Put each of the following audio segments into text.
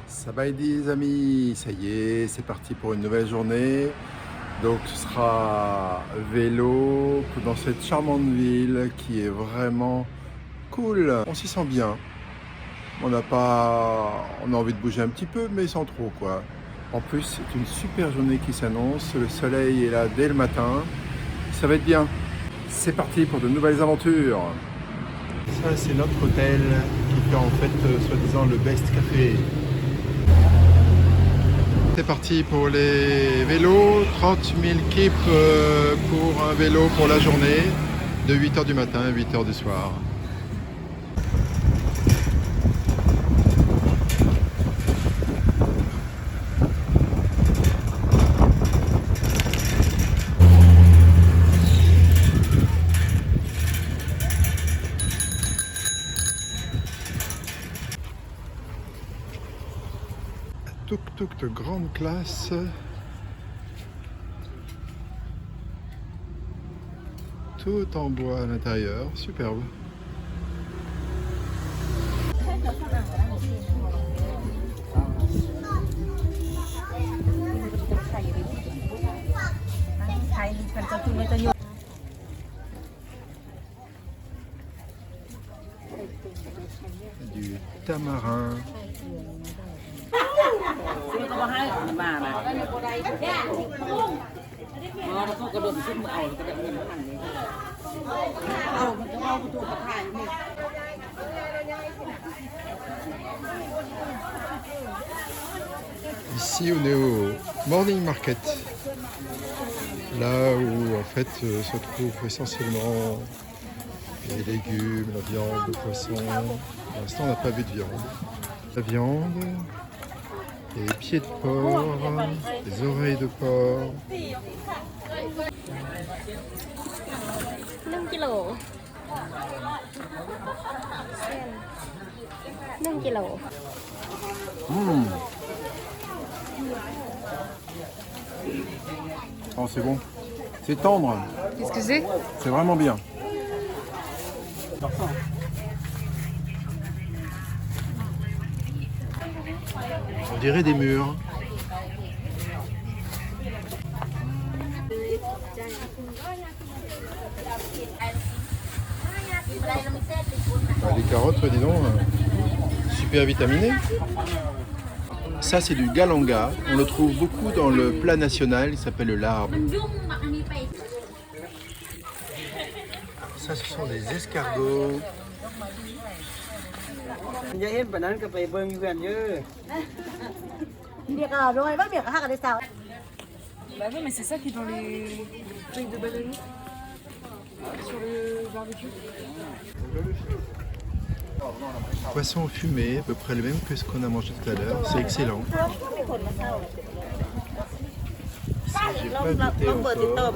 Sabaïdi les amis, ça y est, c'est parti pour une nouvelle journée. Donc ce sera vélo dans cette charmante ville qui est vraiment cool. On s'y sent bien. On a envie de bouger un petit peu, mais sans trop quoi. En plus, c'est une super journée qui s'annonce. Le soleil est là dès le matin. Ça va être bien. C'est parti pour de nouvelles aventures. Ça, c'est notre hôtel qui fait en fait, soi-disant, le best café. C'est parti pour les vélos, 30 000 kips pour un vélo pour la journée, de 8h du matin à 8h du soir. Tuk-tuk de grande classe. Tout en bois à l'intérieur, superbe. Du tamarin. Ici on est au Morning Market, là où en fait se trouvent essentiellement les légumes, la viande, le poisson. Pour l'instant on n'a pas vu de viande. La viande, les pieds de porc, les oreilles de porc. 1 กิโล1 กิโล Oh c'est bon, c'est tendre. Qu'est-ce que c'est? C'est vraiment bien. On dirait des murs. Les carottes, dis donc, super vitaminées. Ça, c'est du galanga. On le trouve beaucoup dans le plat national. Il s'appelle le larbe. Ça, ce sont des escargots. Bah oui, mais c'est ça qui est dans les trucs de bananes sur le barbecue. Poisson fumé, à peu près le même que ce qu'on a mangé tout à l'heure. C'est excellent. Ça, j'ai pas goûté encore.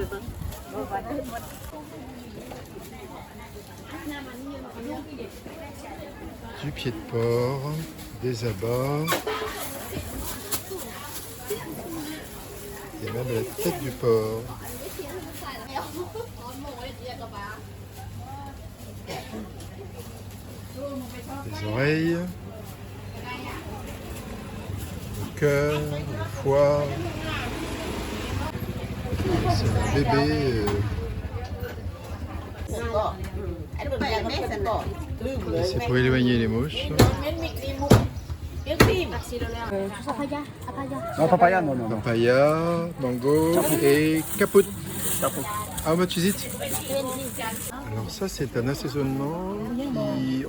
Du pied de porc, des abats. Et même la tête du porc. Les oreilles, le cœur, le foie. C'est un bébé. C'est pour éloigner les mouches. Non, papaya, non. Papaya, mango et caput. How much is it? Alors ça c'est un assaisonnement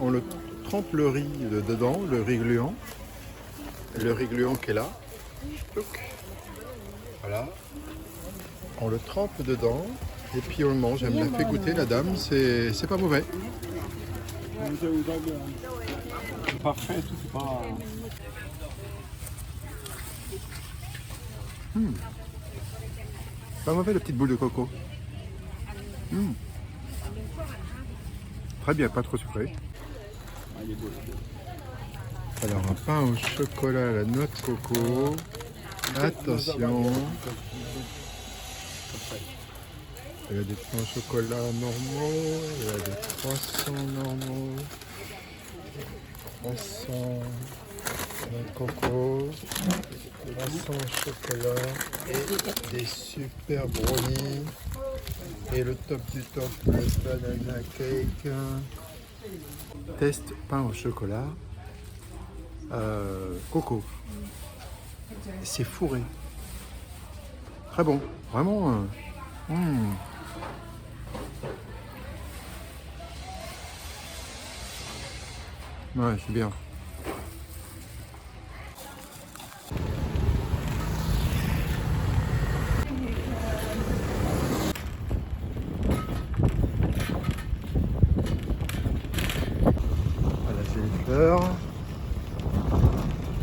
on le trempe le riz dedans, le riz gluant. Le riz gluant qui est là. Voilà. On le trempe dedans et puis on le mange. Elle me l'a fait goûter la dame, c'est pas mauvais. Parfait, tout c'est pas. Pas mauvais la petite boule de coco. Très bien, pas trop sucré. Alors un pain au chocolat à la noix de coco. Attention. Il y a des pains au chocolat normaux, il y a des croissants normaux, croissants à noix de coco, croissants au chocolat et des super brownies. Et le top du top, le banana cake. Test pain au chocolat. Coco. C'est fourré. Très bon. Vraiment. Ouais, c'est bien. Voilà, j'ai les fleurs.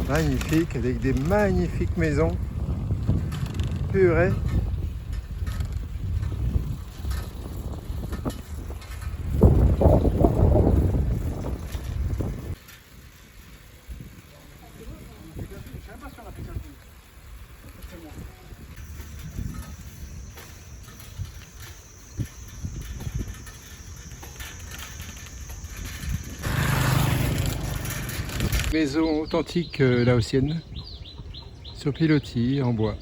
Magnifique, avec des magnifiques maisons. Purée. Maison authentique laotienne, sur pilotis en bois.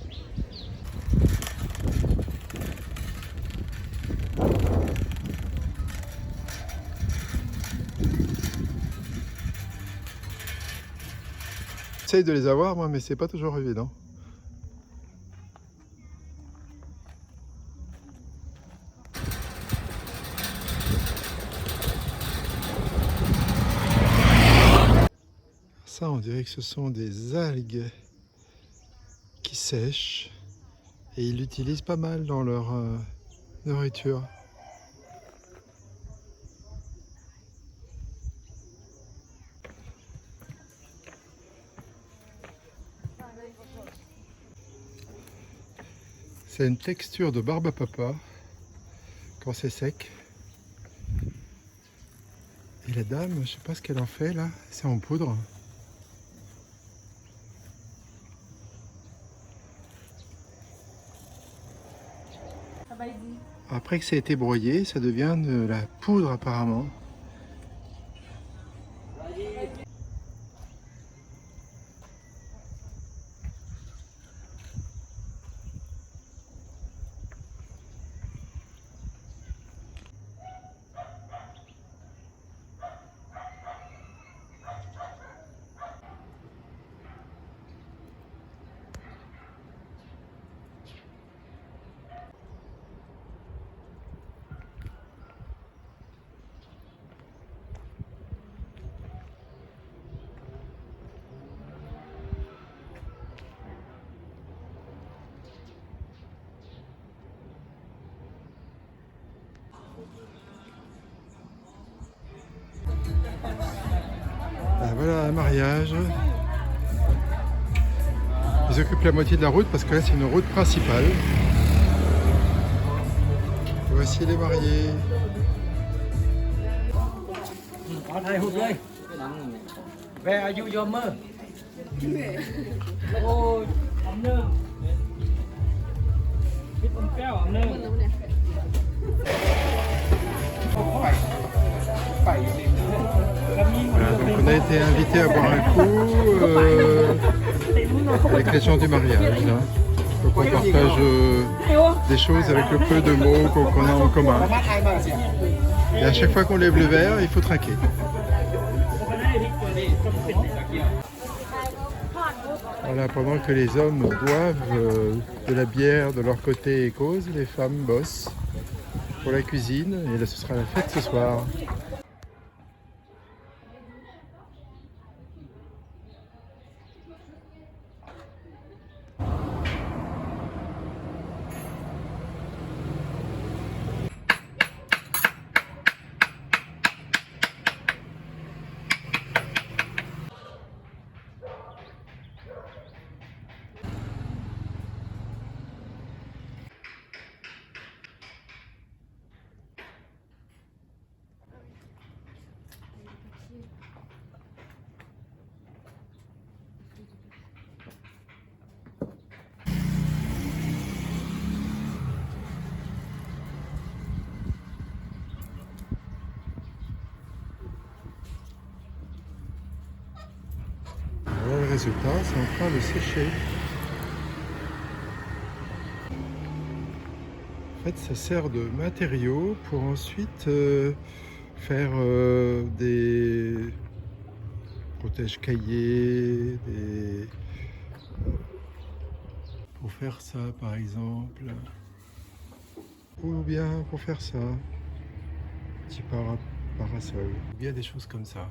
J'essaye de les avoir moi, mais c'est pas toujours évident. Ça, on dirait que ce sont des algues qui sèchent et ils l'utilisent pas mal dans leur nourriture. C'est une texture de barbe à papa quand c'est sec. Et la dame, je sais pas ce qu'elle en fait là, c'est en poudre. Après que ça a été broyé, ça devient de la poudre apparemment. Ben voilà un mariage. Ils occupent la moitié de la route parce que là c'est une route principale. Et voici les mariés. Voilà, donc on a été invité à boire un coup avec les gens du mariage. Hein. Donc on partage des choses avec le peu de mots qu'on a en commun. Et à chaque fois qu'on lève le verre, il faut trinquer. Voilà, pendant que les hommes boivent de la bière de leur côté et causent, les femmes bossent pour la cuisine. Et là, ce sera la fête ce soir. résultat, c'est en train de sécher. En fait, ça sert de matériau pour ensuite faire des protège-cahiers, pour faire ça par exemple, ou bien pour faire ça, petit parasol, ou bien des choses comme ça.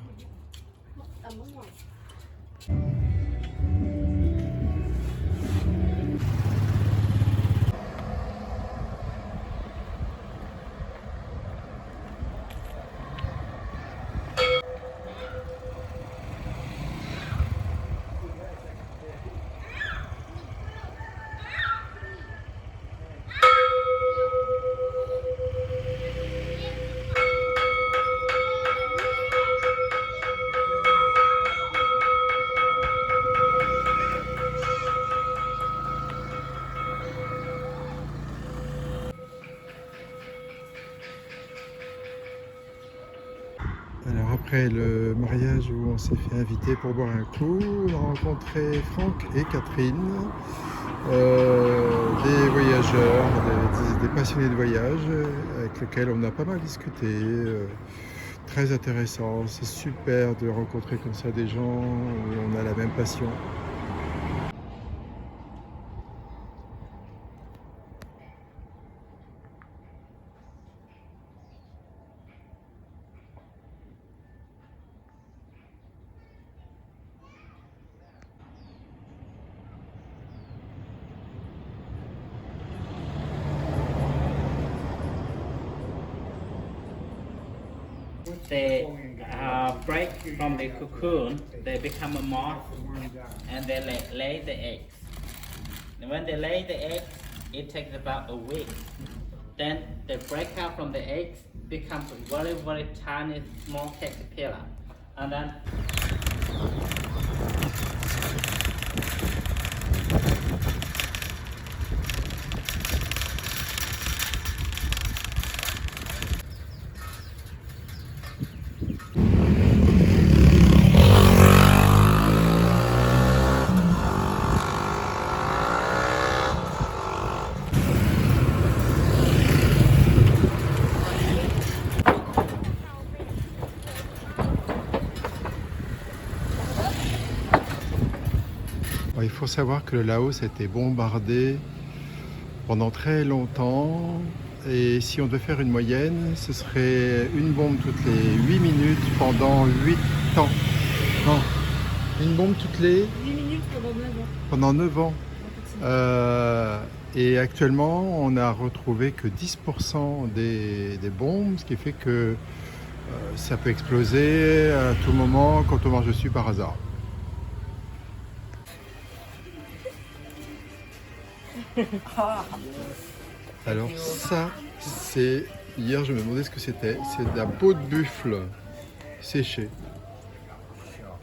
Alors après le mariage où on s'est fait inviter pour boire un coup, on a rencontré Franck et Catherine, des voyageurs, des passionnés de voyage avec lesquels on a pas mal discuté. Très intéressant, c'est super de rencontrer comme ça des gens où on a la même passion. They break from the cocoon, they become a moth, and they lay the eggs. And when they lay the eggs, it takes about a week. Then they break out from the eggs, becomes a very, very tiny, small caterpillar. And then Il faut savoir que le Laos a été bombardé pendant très longtemps et si on devait faire une moyenne, ce serait une bombe toutes les 8 minutes pendant 8 ans. Non, une bombe toutes les 8 minutes pendant 9 ans. pendant 9 ans. Et actuellement, on n'a retrouvé que 10% des bombes, ce qui fait que ça peut exploser à tout moment quand on marche dessus par hasard. Alors ça, c'est... Hier, je me demandais ce que c'était. C'est de la peau de buffle séchée.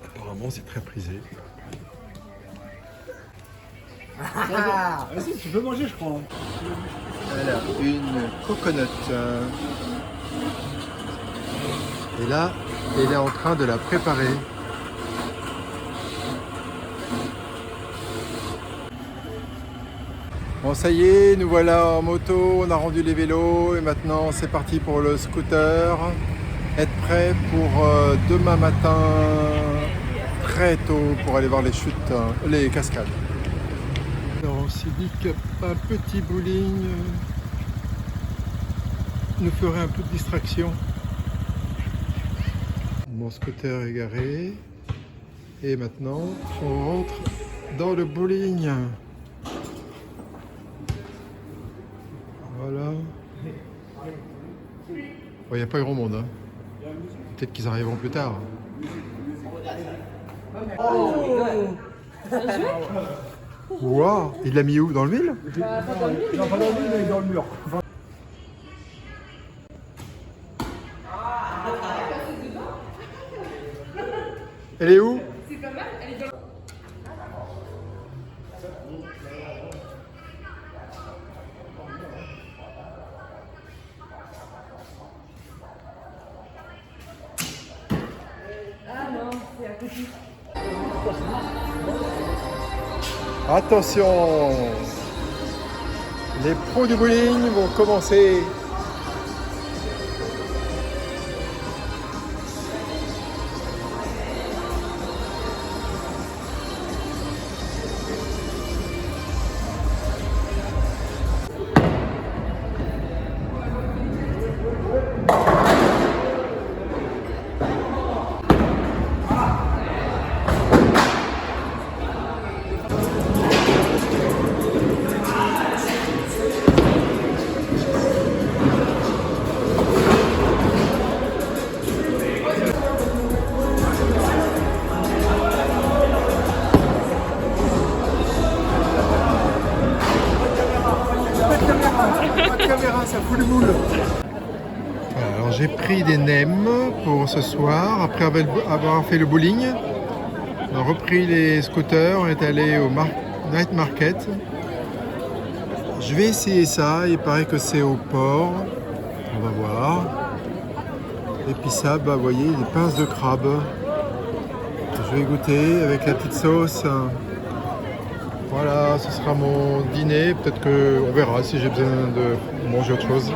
Apparemment, c'est très prisé. Vas-y, tu peux manger, je crois. Voilà, une coconut. Et là, elle est en train de la préparer. Bon, ça y est, nous voilà en moto, on a rendu les vélos et maintenant c'est parti pour le scooter. Être prêt pour demain matin, très tôt, pour aller voir les chutes, les cascades. Alors on s'est dit qu'un petit bowling nous ferait un peu de distraction. Mon scooter est garé et maintenant on rentre dans le bowling. Voilà. Il n'y a pas grand monde. Hein. Peut-être qu'ils arriveront plus tard. Waouh, il l'a mis où? Dans le mille? Non, pas dans le mur, mais dans le mur. Elle est où? Ah non, c'est à côté. Attention, les pros du bowling vont commencer. Pas de caméra, ça fout le moule. Alors j'ai pris des nems pour ce soir, après avoir fait le bowling. On a repris les scooters, on est allé au night market. Je vais essayer ça, il paraît que c'est au port. On va voir. Et puis ça, bah vous voyez, des pinces de crabe. Je vais goûter avec la petite sauce. Voilà, ce sera mon dîner. Peut-être qu'on verra si j'ai besoin de manger autre chose.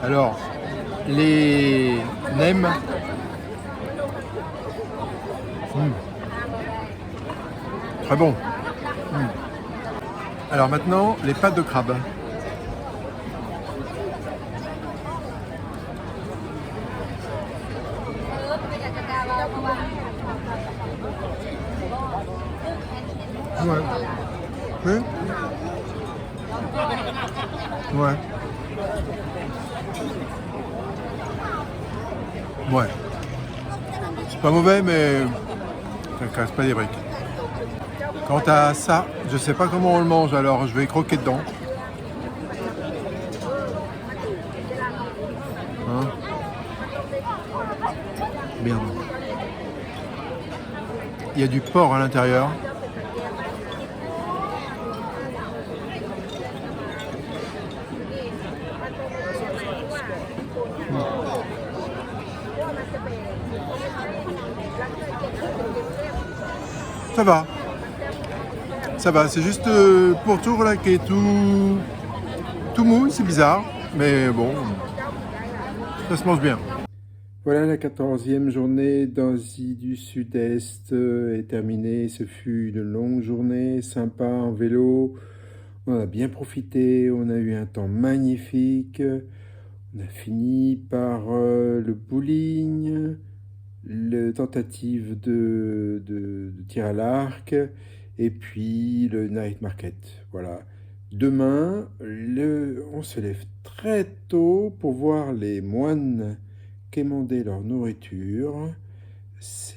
Alors, les nems. Très bon. Alors maintenant, les pâtes de crabe. Ouais. Oui. Ouais. Ouais. C'est pas mauvais, mais ça ne casse pas les briques. Quant à ça, je sais pas comment on le mange, alors je vais croquer dedans. Hein? Merde. Il y a du porc à l'intérieur. Ça va. Ça va, c'est juste pour tout relaquer, tout mou, c'est bizarre, mais bon, ça se mange bien. Voilà, la 14e journée d'Asie du Sud-Est est terminée. Ce fut une longue journée, sympa en vélo. On a bien profité, on a eu un temps magnifique. On a fini par le bowling, la tentative de tir à l'arc et puis le night market. Voilà. Demain, on se lève très tôt pour voir les moines quémander leur nourriture.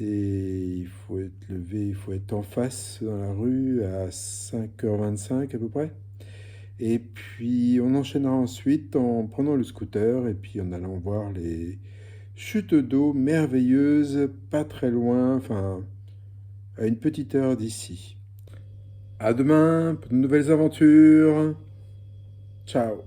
Il faut être levé, il faut être en face dans la rue à 5h25 à peu près. Et puis on enchaînera ensuite en prenant le scooter et puis en allant voir les chutes d'eau merveilleuses, pas très loin, enfin à une petite heure d'ici. À demain pour de nouvelles aventures. Ciao.